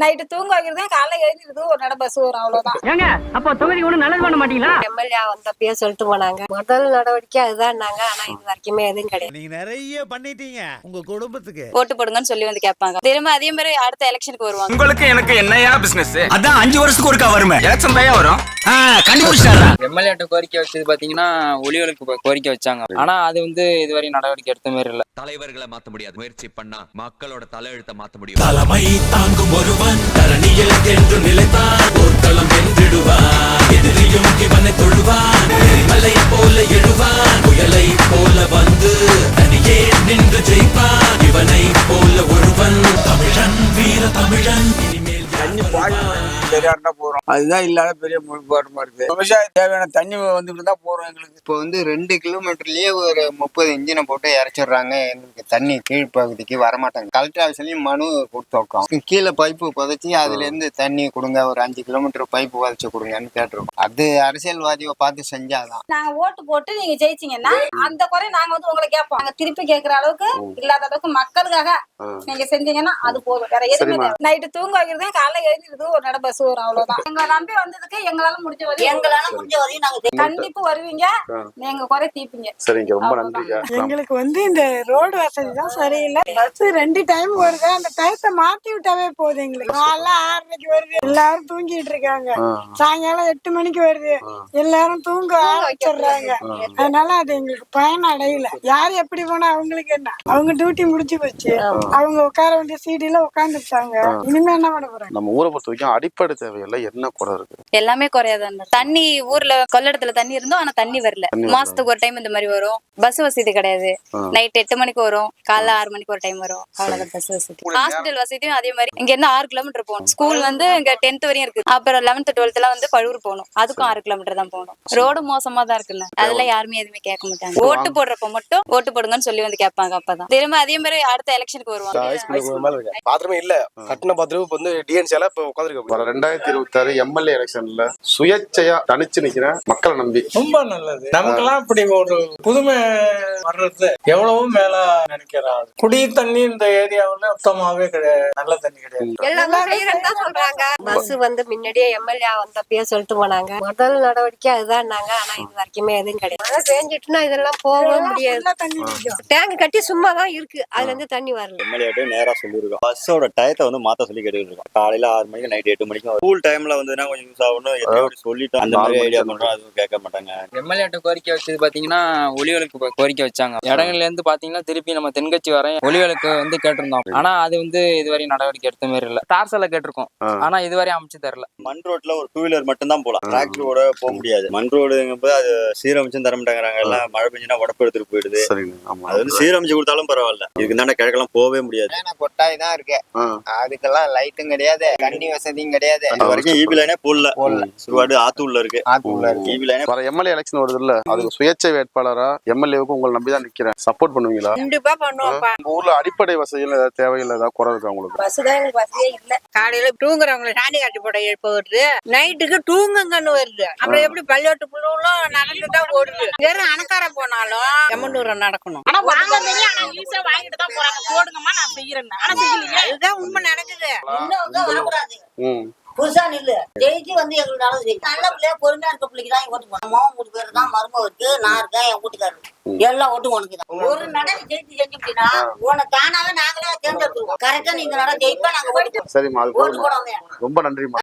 Night தூங்க வைக்கிறதே காலைல எழுந்திருது ஒரு நட பஸ் வரும் அவ்வளவுதான். ஏங்க அப்ப தொகுதி ஒண்ணு நல்லது பண்ண மாட்டீங்களா? எம்எல்ஏ வந்தப்பயே சொல்லிட்டு போனாங்க முதல் நடவடிக்கை அதுதான்னாங்க. ஆனா இது வரைக்குமே எதுவும் கிடையாது. நீங்க நிறைய பண்ணிட்டீங்க உங்க குடும்பத்துக்கு. ஓட்டு போடுங்கன்னு சொல்லி வந்து கேட்பாங்க. திரும்ப அதே மாதிரி அடுத்த எலெக்ஷனுக்கு வருவாங்க. உங்களுக்கு எனக்கு என்னையா பிசினஸ்? அதான் 5 வருஷத்துக்கு ஒருக்கா வருமே. எலெக்ஷன் தான் வரும். கண்டுபிடிச்சாரா? எம்எல்ஏட்ட கோரிக்கை வச்சது பாத்தீங்கன்னா ஒளிகளுக்கு கோரிக்கை வச்சாங்க. ஆனா அது வந்து இதுவரை நடவடிக்கை எடுத்த மாதிரி இல்ல. தலைவர்களை மாத்த முடியாது, முயற்சி பண்ணா மக்களோட தலையெழுத்தை மாத்த முடியும். தலைமை தாங்கும் ஒருவன் தரணியில் என்று நிலைத்தான் போர்க்களம் வென்றிடுவான். எதிரியும் இவனை தொழுவான். மலை போல எழுவான். புயலை போல வந்து தனியே நின்று ஜெயிப்பான். இவனை போல ஒருவன் தமிழன், வீர தமிழன். இனிமேல் தண்ணி சரியாட்டா போறோம். அதுதான் இல்லாத பெரிய முழுப்பாடுமா இருக்கு. விவசாயம் தேவையான தண்ணி வந்துட்டு தான் போறோம். எங்களுக்கு இப்போ வந்து 2 கிலோமீட்டர்லயே ஒரு 30 இன்ஜினை போட்டு இறைச்சிடுறாங்க. எங்களுக்கு தண்ணி கீழ்ப்பகுதிக்கு வரமாட்டாங்க. கலெக்டர் ஆஃபீஸ்லயும் மனு கொடுத்தோம். கீழே பைப்பு புதைச்சி அதுல இருந்து தண்ணி கொடுங்க, ஒரு 5 கிலோமீட்டர் பைப்பு புதைச்சு கொடுங்கன்னு கேட்டுருக்கோம். அது அரசியல்வாதியை பார்த்து செஞ்சாதான். நாங்க ஓட்டு போட்டு நீங்க ஜெயிச்சீங்கன்னா அந்த குறை நாங்க வந்து உங்களை கேட்போம். நாங்க திருப்பி கேட்கிற அளவுக்கு இல்லாத அளவுக்கு மக்களுக்காக நீங்க செஞ்சீங்கன்னா அது போதும். வேற எதுவுமே நைட்டு தூங்க வைக்கிறதே காலைல எழுந்திருது ஒரு நட பஸ் வரும் அவ்வளவுதான். எங்களை நம்பி வந்ததுக்கு எங்களால முடிஞ்ச வரையும் நாங்க கண்டிப்பா வருவீங்க. நீங்க குறை தீப்பீங்க. சரிங்க, ரொம்ப நன்றிங்க. எங்களுக்கு வந்து இந்த ரோடு வசதி தான் சரியில்லை. பஸ் 2 டைம் வருது. அந்த டயத்தை மாத்தி விட்டாவே போதும். எங்களுக்கு காலைல 6:30 வருது, எல்லாரும் தூங்கிட்டு இருக்காங்க. சாயங்காலம் 8 மணிக்கு வருது, எல்லாரும் தூங்க ஆரம்பிச்சிடுறாங்க. அதனால அது எங்களுக்கு பயன் அடையல. யார் எப்படி போனா அவங்களுக்கு என்ன, அவங்க டியூட்டி முடிச்சு போச்சு. அவங்க உட்கார வேண்டிய சீடில உட்காந்துட்டாங்க. இனிமே என்ன பண்ண போறாங்க? நம்ம ஊரை பொறுத்த வரைக்கும் அடிப்படை தேவையில்லை என்ன குறை இருக்கு? எல்லாமே குறையாதான். தண்ணி ஊர்ல கொள்ளிடத்துல தண்ணி இருந்தோம், ஆனா தண்ணி வரல. மாசத்துக்கு ஒரு டைம் இந்த மாதிரி வரும். பஸ் வசதி கிடையாது. நைட் 8 மணிக்கு வரும், காலைல 6 மணிக்கு ஒரு டைம் வரும். அவ்வளவுதான் பஸ் வசதி. ஹாஸ்பிட்டல் வசதியும் அதே மாதிரி. இங்க இருந்து 6 கிலோமீட்டர் போகணும். ஸ்கூல் வந்து இங்க 10th வரையும் இருக்கு. அப்புறம் 11th 12th எல்லாம் வந்து பழுவூர் போகணும். அதுக்கும் 6 கிலோமீட்டர் தான் போகணும். ரோடு மோசமா தான் இருக்குல்ல. அதெல்லாம் யாருமே எதுவுமே கேட்க மாட்டாங்க. ஓட்டு போடுறப்ப மட்டும் ஓட்டு போடுங்கன்னு சொல்லி வந்து கேட்பாங்க. அப்பதான் திரும்ப அதே மாதிரி அடுத்த எலெக்ஷனுக்கு வருவாங்க. பாத்ரூமே இல்ல, கட்டண பாத்ரூம் வந்து டிஎன்சியால இப்ப உட்காந்துருக்க. 2026 எம்எல்ஏ எலெக்ஷன்ல சுயேட்சையா தனிச்சு நிக்கிற மக்களை நம்பி ரொம்ப நல்லது. நமக்கெல்லாம் இப்படி ஒரு புதுமை வர்றது எவ்வளவோ மேல நினைக்கிறாங்க. குடி தண்ணி இந்த ஏரியாவுல சுத்தமாவே கிடையாது, நல்ல தண்ணி கிடையாது. சொல்றாங்க பஸ் வந்து முன்னாடியே எம்எல்ஏ வந்தப்பயே சொல்லிட்டு போனாங்க முதல் நடவடிக்கை அதுதான்னாங்க. ஆனா இது வரைக்குமே எதுவும் கிடையாது. மழை பெஞ்சிட்டுனா இதெல்லாம் போக முடியாது. டேங்க் கட்டி சும்மா தான் இருக்கு, அதுல இருந்து தண்ணி வரல. எம்எல்ஏ நேரா சொல்லிருக்கோம் பஸ்ஸோட டயத்தை வந்து மாத்த சொல்லி கேட்டுட்டு இருக்கோம். காலையில 6 மணிக்கு நைட் 8 மணிக்கு ஸ்கூல் டைம்ல வந்துன்னா கொஞ்சம் யூஸ் ஆகணும் சொல்லிட்டு அந்த மாதிரி ஐடியா பண்றோம். அதுவும் கேட்க மாட்டாங்க. எம்எல்ஏட்ட கோரிக்கை வச்சது பாத்தீங்கன்னா ஒளிகளுக்கு கோரிக்கை வச்சாங்க. இடங்கள்ல இருந்து பாத்தீங்கன்னா திருப்பி நம்ம தென்கட்சி வர ஒளிகளுக்கு வந்து கேட்டிருந்தோம். ஆனா அது வந்து இதுவரை நடவடிக்கை எடுத்த மாதிரி இல்ல. டார்சல கேட்டிருக்கோம், ஆனா இதுவரை அமைச்சு தரல. மண் ரோட்ல ஒரு 2 வீலர் மட்டும் தான் போலாம், டிராக்டரோட போக முடியாது. மண் ரோடுங்கும்போது அது சீரமைச்சும் தர மாட்டாங்கிறாங்க. எல்லாம் மழை பெஞ்சுனா உடப்பு எடுத்துட்டு போயிடுது. அது வந்து சீரமைச்சு கொடுத்தாலும் பரவாயில்ல, இதுக்கு தானே கிழக்கெல்லாம் போகவே முடியாது. கொட்டாய் தான் இருக்கு, அதுக்கெல்லாம் லைட்டும் கிடையாது, தண்ணி வசதியும் கிடையாது. அது வரைக்கும் ஈபி லைனே போடல. சுடுகாடு ஆத்தூர்ல இருக்கு. ஈபி லைனே வர எம்எல்ஏ எலெக்ஷன் வருது இல்ல, அதுக்கு சுயேட்சை வேட்பாளரா எம்எல்ஏவுக்கு உங்களை நம்பிதான் நிக்கிறேன். சப்போர்ட் பண்ணுவீங்களா? கண்டிப்பா பண்ணுவோம். உங்க ஊர்ல அடிப்படை வசதிகள் ஏதாவது தேவையில்லை, ஏதாவது குறை இருக்கா உங்களுக்கு? பஸ் தான் எங்களுக்கு வசதியே இல்ல. காலையில தூங்குறவங்களை சாணி காட்டி போட எழுப்ப வருது, நைட்டுக்கு தூங்குங்கன்னு வருது. அப்புறம் எப்படி பள்ளியோட்டு புள்ளும் நடந்துதான் ஓடுது. வெறும் அணக்கார போனாலும் எம்மனூர் நடக்கணும். ஆனா வாங்கிட்டு தான் போறாங்க. போடுங்கம்மா நான் செய்யறேன். ஆனா செய்யலையே. அதுதான் உண்மை நடக்குது. புதுசா நில்லு ஜெயிச்சு வந்து எங்களுக்கு நல்லது. நல்ல பிள்ளையா பொறுமையா இருக்க பிள்ளைக்கு தான் ஓட்டு போடணும். மாவன் 3 பேர் தான், மருமக இருக்கு, நான் இருக்கேன், என் வீட்டுக்காரரு. எல்லா ஓட்டும் உனக்கு தான். ஒரு நடை ஜெயிச்சு செஞ்சுட்டீங்கன்னா உனக்கு தானாவே நாங்களே தேர்ந்தெடுத்துருவோம். கரெக்டா நீங்க நட ஜெயிப்பா நாங்க ஓட்டு சரிம்மா, போடுவோம். ரொம்ப நன்றிம்மா.